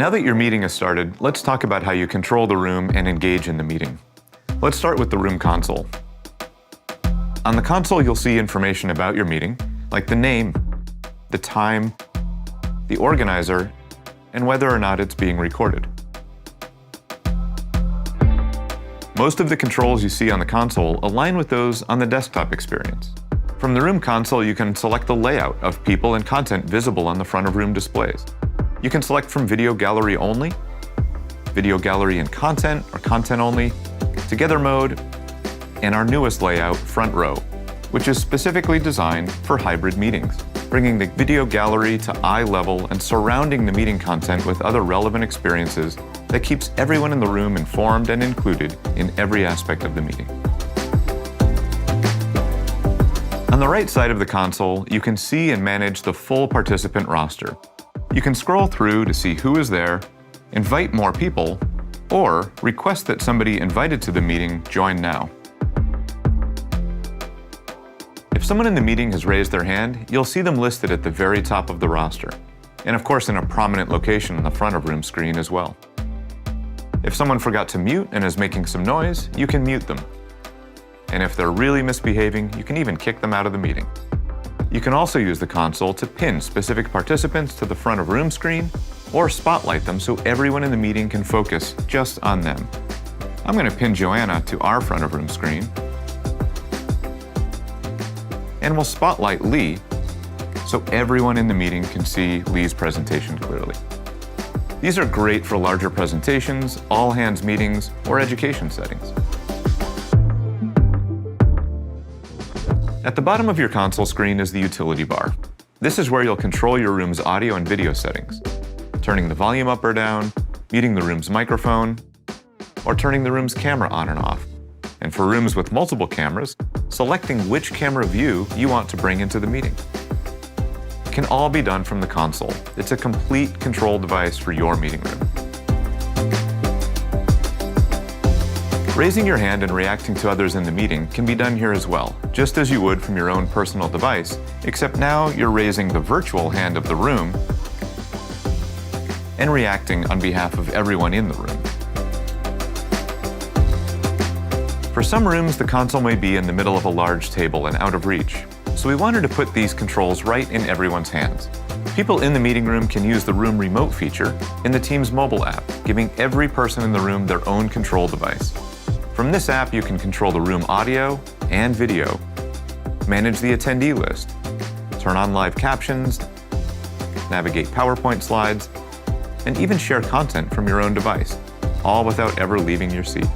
Now that your meeting has started, let's talk about how you control the room and engage in the meeting. Let's start with the room console. On the console, you'll see information about your meeting, like the name, the time, the organizer, and whether or not it's being recorded. Most of the controls you see on the console align with those on the desktop experience. From the room console, you can select the layout of people and content visible on the front of room displays. You can select from video gallery only, video gallery and content, or content only, together mode, and our newest layout, front row, which is specifically designed for hybrid meetings, bringing the video gallery to eye level and surrounding the meeting content with other relevant experiences that keeps everyone in the room informed and included in every aspect of the meeting. On the right side of the console, you can see and manage the full participant roster. You can scroll through to see who is there, invite more people, or request that somebody invited to the meeting join now. If someone in the meeting has raised their hand, you'll see them listed at the very top of the roster, and of course in a prominent location on the front of room screen as well. If someone forgot to mute and is making some noise, you can mute them. And if they're really misbehaving, you can even kick them out of the meeting. You can also use the console to pin specific participants to the front of room screen or spotlight them so everyone in the meeting can focus just on them. I'm going to pin Joanna to our front of room screen. And we'll spotlight Lee so everyone in the meeting can see Lee's presentation clearly. These are great for larger presentations, all-hands meetings, or education settings. At the bottom of your console screen is the utility bar. This is where you'll control your room's audio and video settings, turning the volume up or down, muting the room's microphone, or turning the room's camera on and off. And for rooms with multiple cameras, selecting which camera view you want to bring into the meeting. It can all be done from the console. It's a complete control device for your meeting room. Raising your hand and reacting to others in the meeting can be done here as well, just as you would from your own personal device, except now you're raising the virtual hand of the room and reacting on behalf of everyone in the room. For some rooms, the console may be in the middle of a large table and out of reach, so we wanted to put these controls right in everyone's hands. People in the meeting room can use the Room Remote feature in the Teams mobile app, giving every person in the room their own control device. From this app, you can control the room audio and video, manage the attendee list, turn on live captions, navigate PowerPoint slides, and even share content from your own device, all without ever leaving your seat.